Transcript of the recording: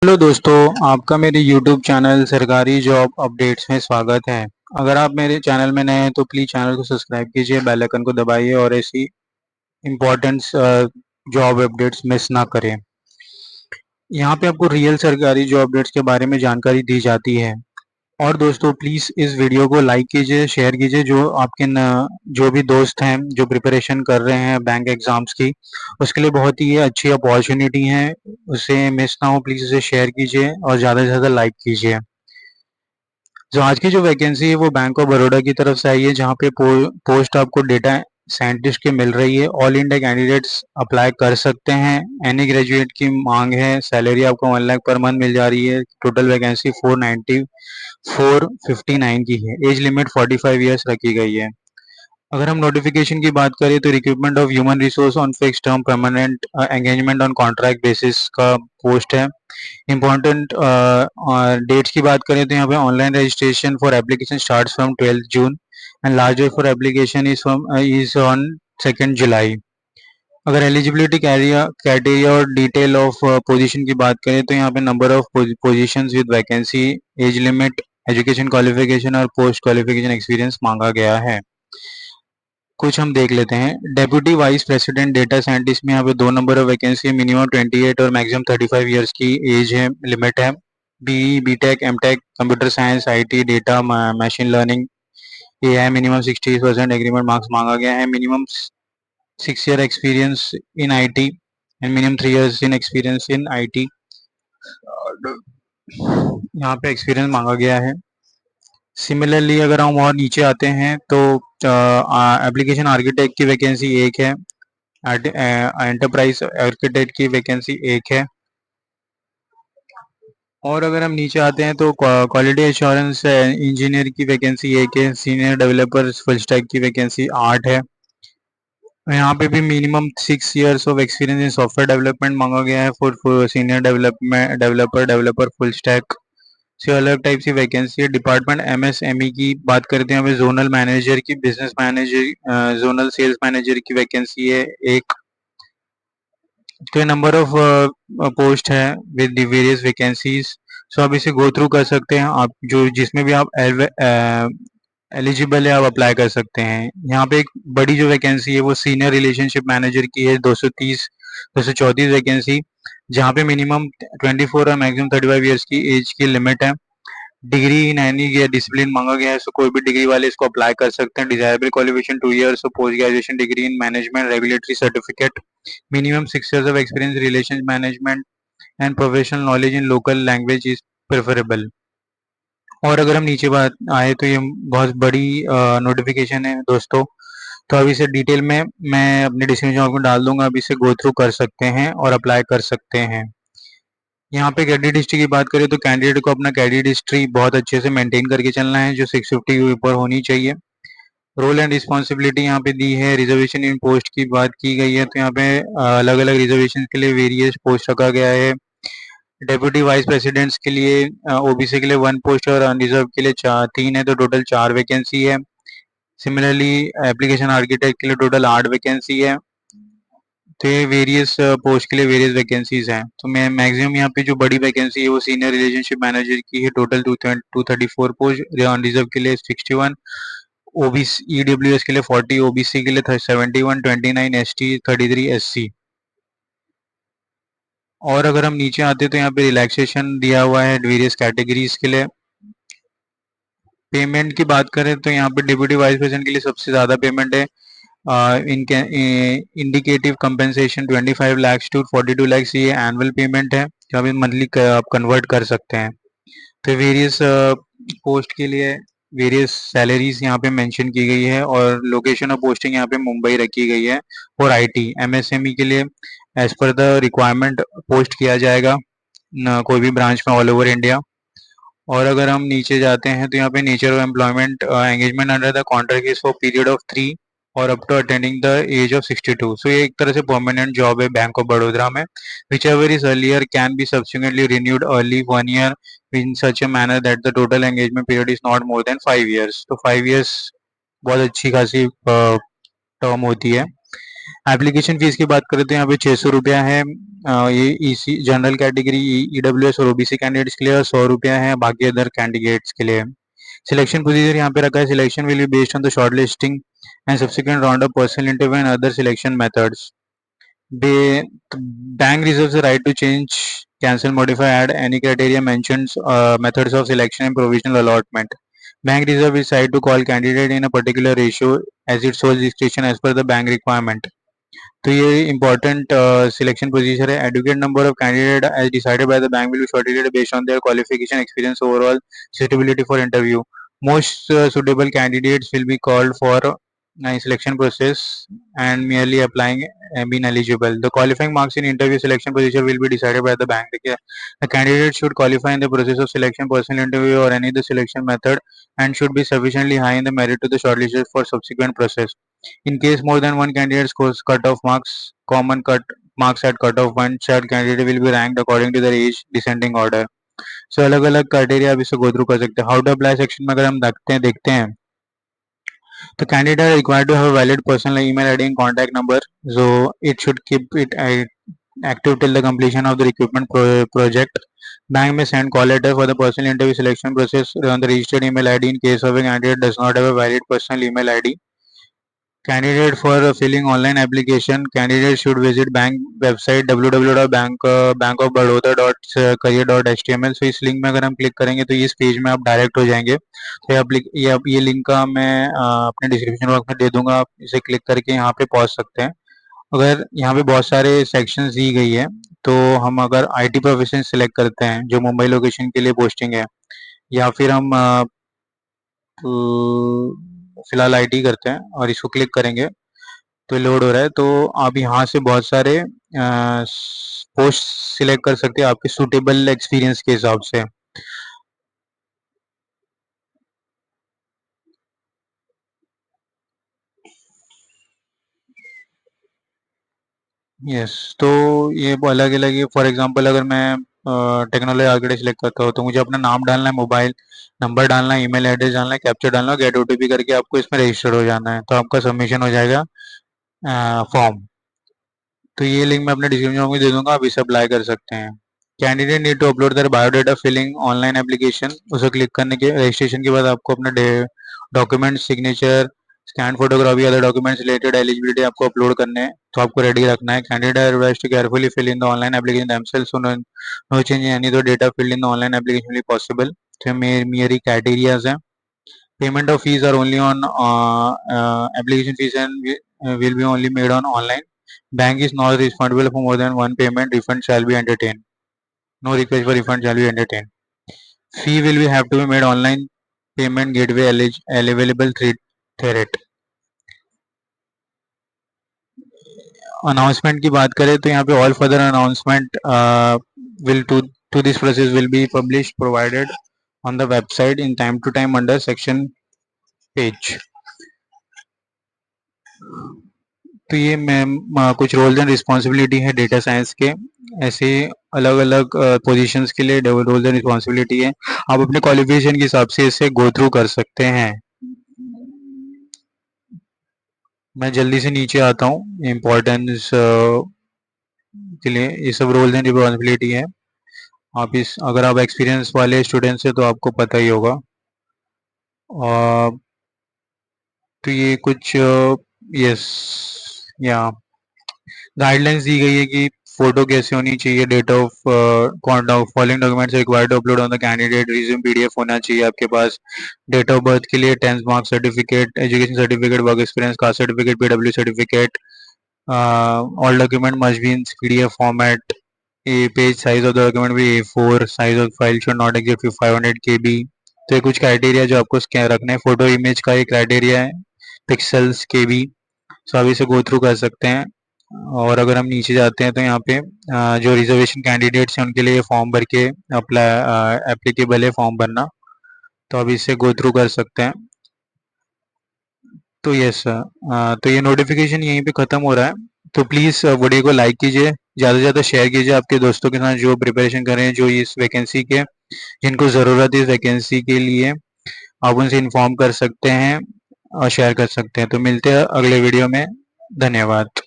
Hello दोस्तों, आपका मेरे YouTube चैनल सरकारी जॉब अपडेट्स में स्वागत है। अगर आप मेरे चैनल में नए हैं तो प्लीज़ चैनल को सब्सक्राइब कीजिए, बेल आइकन को दबाइए और ऐसी इम्पोर्टेंट जॉब अपडेट्स मिस ना करें। यहाँ पे आपको रियल सरकारी जॉब अपडेट्स के बारे में जानकारी दी जाती है। और दोस्तों प्लीज़ इस वीडियो को लाइक कीजिए, शेयर कीजिए। जो भी दोस्त हैं जो प्रिपरेशन कर रहे हैं बैंक एग्ज़ाम्स की, उसके लिए बहुत ही ये अच्छी अपॉर्चुनिटी है। उसे मिस ना हो, प्लीज़ इसे शेयर कीजिए और ज़्यादा से ज़्यादा लाइक कीजिए। जो आज की जो वैकेंसी है वो बैंक ऑफ बड़ौदा की तरफ से आई है, जहाँ पे पोस्ट आपको डेटा साइंटिस्ट की मिल रही है। ऑल इंडिया कैंडिडेट्स अप्लाई कर सकते हैं। एनी ग्रेजुएट की मांग है। सैलरी आपको 1 लाख पर मंथ मिल जा रही है। टोटल वैकेंसी 459 की है। एज लिमिट 45 ईयर्स रखी गई है। अगर हम नोटिफिकेशन की बात करें तो recruitment of human resource on fix term permanent engagement on contract basis का पोस्ट है। इम्पोर्टेंट डेट्स की बात करें तो यहाँ पे online registration for application starts from 12 June and last date for application is on 2 July. अगर एलिजिबिलिटी क्राइटेरिया और डिटेल ऑफ पोजीशन की बात करें तो यहाँ पे number of positions with vacancy, age limit, education qualification और पोस्ट क्वालिफिकेशन एक्सपीरियंस मांगा गया है। कुछ हम देख लेते हैं। Deputy vice president data scientist में यहाँ पे 2 नंबर ऑफ वैकेंसी है। मिनिमम 28 और मैक्सिमम 35 ईयर्स की एज है, लिमिट है। BTech, MTech, computer science, IT, data, machine learning, ये है। मिनिमम 60% एग्रीमेंट मार्क्स मांगा गया है। Minimum 6 year experience in IT and minimum 3 years in experience in IT, यहाँ पे एक्सपीरियंस मांगा गया है। सिमिलरली अगर हम और नीचे आते हैं तो एप्लीकेशन आर्किटेक्ट की वैकेंसी एक है। एंटरप्राइज आर्किटेक्ट की वैकेंसी एक है। और अगर हम नीचे आते हैं तो क्वालिटी एश्योरेंस इंजीनियर की वैकेंसी एक है। सीनियर डेवलपर फुल स्टैक की वैकेंसी 8 है। यहाँ पे भी minimum 6 years of experience in software development मांगा गया है for senior developer full stack. से अलग टाइप की वैकेंसी है। डिपार्टमेंट एमएसएमई की बात करते हैं, हमें जोनल मैनेजर की, business manager, zonal sales manager की वैकेंसी है एक। तो नंबर ऑफ पोस्ट है विद वेरियस वैकेंसीज। सो आप इसे गो थ्रू कर सकते हैं। आप जो जिसमें भी आप एलिजिबल है आप अप्लाई कर सकते हैं। यहाँ पे एक बड़ी जो वैकेंसी है वो सीनियर रिलेशनशिप मैनेजर की है, 234 वैकेंसी, जहाँ पे मिनिमम 24 और मैक्सिमम 35 ईयर्स की एज की लिमिट है। डिग्री इन एनी डिसिप्लिन मांगा गया है, सो कोई भी डिग्री वाले इसको अप्लाई कर सकते हैं। Desirable qualification 2 years of post graduation degree in management regulatory certificate, minimum 6 years of experience relation management and professional knowledge in local language is preferable. और अगर हम नीचे बात आए तो ये बहुत बड़ी नोटिफिकेशन है दोस्तों। तो अभी इसे डिटेल में मैं अपने डिस्क्रिप्शन बॉक्स में डाल दूंगा, अभी इसे गो थ्रू कर सकते हैं और अप्लाई कर सकते हैं। यहाँ पे कैंडिडेट हिस्ट्री की बात करें तो कैंडिडेट को अपना कैंडिडेट हिस्ट्री बहुत अच्छे से मेंटेन करके चलना है, जो 650 के ऊपर होनी चाहिए। रोल एंड रिस्पॉन्सिबिलिटी यहाँ पे दी है। रिजर्वेशन इन पोस्ट की बात की गई है, तो यहाँ पे अलग अलग रिजर्वेशन के लिए वेरियस पोस्ट रखा गया है। डेप्यूटी वाइस प्रेसिडेंट्स के लिए ओबीसी के लिए 1 पोस्ट और अनरिजर्व के लिए 3 है, तो टोटल 4 वैकेंसी है। सिमिलरली एप्लीकेशन आर्किटेक्ट के लिए टोटल 8 वैकेंसी है। तो ये वेरियस पोस्ट के लिए वेरियस वैकेंसीज हैं। तो मैं मैक्सिमम यहाँ पे जो बड़ी वैकेंसी है वो सीनियर रिलेशनशिप मैनेजर की है, टोटल 234 पोस्ट। अनरिजर्व के लिए 61, ओबीसी ईडब्ल्यूएस के लिए 40, ओबीसी के लिए 71, 29 एसटी, 33 एससी। और अगर हम नीचे आते हैं तो यहाँ पे रिलैक्सेशन दिया हुआ है वेरियस कैटेगरीज के लिए। पेमेंट की बात करें तो यहाँ पे डिप्यूटी वाइस प्रेसिडेंट के लिए सबसे ज्यादा पेमेंट है। इनके indicative compensation 25 lakh to 42 lakh, ये एनुअल पेमेंट है जो अभी मंथली आप कन्वर्ट कर सकते हैं। तो वेरियस पोस्ट के लिए वेरियस सैलरीज यहाँ पे मेंशन की गई है और लोकेशन ऑफ पोस्टिंग यहाँ पे मुंबई रखी गई है। और आईटी एमएसएमई के लिए as per the requirement post किया जाएगा न कोई भी ब्रांच में ऑल ओवर इंडिया। और अगर हम नीचे जाते हैं तो यहाँ पे nature of employment, engagement under the contract is for period of 3 और up to attending the age of 62। So ये एक तरह से परमानेंट जॉब है बैंक ऑफ बड़ोदरा में। Whichever is earlier can be subsequently renewed early 1 year in such a manner that the total engagement period is not more than 5 years. तो 5 years बहुत अच्छी खासी टर्म होती है। एप्लीकेशन फीस की बात करें तो यहाँ पे 600 रुपया है। ये ईसी जनरल कैटेगरी ईडब्ल्यूएस और ओबीसी कैंडिडेट्स के लिए, और 100 रुपया है बाकी अदर कैंडिडेट्स के लिए। सिलेक्शन प्रोसीजर यहाँ पे रखा है, selection will be based on the short listing and subsequent round of personal interview and other selection methods. They, the bank reserves the right to change, cancel, modify, add any criteria mentions methods of selection and provisional allotment. Bank reserve is right to call candidate in a particular ratio as its sole discretion as per the bank requirement. तो ये important selection procedure है। Adequate number of candidate as decided by the bank will be shortlisted based on their qualification experience overall suitability for interview. Most suitable candidates will be called for selection process and merely applying been eligible. The qualifying marks in interview selection procedure will be decided by the bank. देखिए, the candidate should qualify in the process of selection, personal interview or any other selection method and should be sufficiently high in the merit to the shortlisted for subsequent process. In case more than one candidate scores cut-off marks, common cut marks at cut-off point, said candidate will be ranked according to their age descending order. So अलग अलग criteria आप इसे go through कर सकते हैं। How to apply section में अगर हम देखते हैं तो candidate are required to have a valid personal email ID and contact number. So it should keep it active till the completion of the recruitment project. Bank may send call letter for the personal interview selection process on the registered email ID in case of a candidate does not have a valid personal email ID. Candidate for filling online application, candidate should visit bank website www.bankofbaroda.career.html। so इस link में अगर हम click करेंगे तो इस page में आप direct हो जाएंगे। तो ये लिंक का मैं अपने डिस्क्रिप्शन बॉक्स में दे दूंगा, आप इसे क्लिक करके यहाँ पे पहुंच सकते हैं। अगर यहाँ पे बहुत सारे सेक्शंस दी गई है, तो हम अगर आईटी प्रोफेशन सिलेक्ट करते हैं जो मुंबई लोकेशन के लिए पोस्टिंग है, या फिर हम फिलहाल आईटी करते हैं और इसको क्लिक करेंगे तो लोड हो रहा है। तो आप यहाँ से बहुत सारे पोस्ट सिलेक्ट कर सकते हैं आपके सूटेबल एक्सपीरियंस के हिसाब से। यस, तो ये अलग अलग है। फॉर एग्जांपल अगर मैं टेक्नोलॉजी आर्किटेक्ट सिलेक्ट करता हूँ तो मुझे अपना नाम डालना है, मोबाइल नंबर डालना है, ईमेल एड्रेस डालना है, कैप्चर डालना है, गेट ओटीपी करके आपको इसमें रजिस्टर हो जाना है, तो आपका सबमिशन हो जाएगा फॉर्म। तो ये लिंक मैं अपने डिस्क्रिप्शन में दे दूंगा, आप इसे अप्लाई कर सकते हैं। Candidate need to upload their biodata filling online application. उसे क्लिक करने के रजिस्ट्रेशन के बाद आपको अपना document, signature, scan photography, other documents related eligibility आपको अपलोड करने हैं, तो आपको रेडी रखना है। Candidate advise to carefully fill in the online application themselves, so no change in any of the data filled in the online application will be possible. तो मेरी criterias हैं। Payment of fees are only on application fees and will be only made on online. Bank is not responsible for more than one payment. Refund shall be entertained. No request for refund shall be entertained. Fee will be have to be made online. Payment gateway available through it. Announcement की बात करें तो यहाँ पे all further announcement will to this process will be published provided on the website in time to time under section page. तो ये ma'am कुछ roles and responsibility है डेटा साइंस के। ऐसे अलग अलग पोजीशंस के लिए रोल्स एंड रिस्पॉन्सिबिलिटी है, आप अपने क्वालिफिकेशन के हिसाब से इसे गो थ्रू कर सकते हैं। मैं जल्दी से नीचे आता हूँ इम्पोर्टेंस के लिए। ये सब रोल्स एंड रिस्पॉन्सिबिलिटी है। आप इस अगर आप एक्सपीरियंस वाले स्टूडेंट्स है तो आपको पता ही होगा। और तो ये कुछ यस या गाइडलाइंस दी गई है कि फोटो कैसे होनी चाहिए, date of following documents required to upload on the candidate, resume PDF होना चाहिए आपके पास, डेट ऑफ बर्थ के लिए 10th mark certificate, education certificate, work experience, caste certificate, PW certificate, all document must be in PDF format, a page size of the document भी A4, size of file should not exceed 500 KB। तो ये कुछ criteria जो आपको scan रखना है। Photo image का एक क्राइटेरिया है पिक्सल्स KB, सो आप इसे गो थ्रू कर सकते हैं। और अगर हम नीचे जाते हैं तो यहाँ पे जो रिजर्वेशन कैंडिडेट्स हैं उनके लिए फॉर्म भर के अप्लाई एप्लीकेबल है फॉर्म भरना, तो आप इसे गो थ्रू कर सकते हैं। तो यस सर, तो ये नोटिफिकेशन यहीं पे ख़त्म हो रहा है। तो प्लीज़ वीडियो को लाइक कीजिए, ज़्यादा से ज़्यादा शेयर कीजिए आपके दोस्तों के साथ जो प्रिपरेशन कर रहे हैं, जो इस वैकेंसी के जिनको ज़रूरत है इस वैकेंसी के लिए, आप उनसे इन्फॉर्म कर सकते हैं और शेयर कर सकते हैं। तो मिलते हैं अगले वीडियो में। धन्यवाद।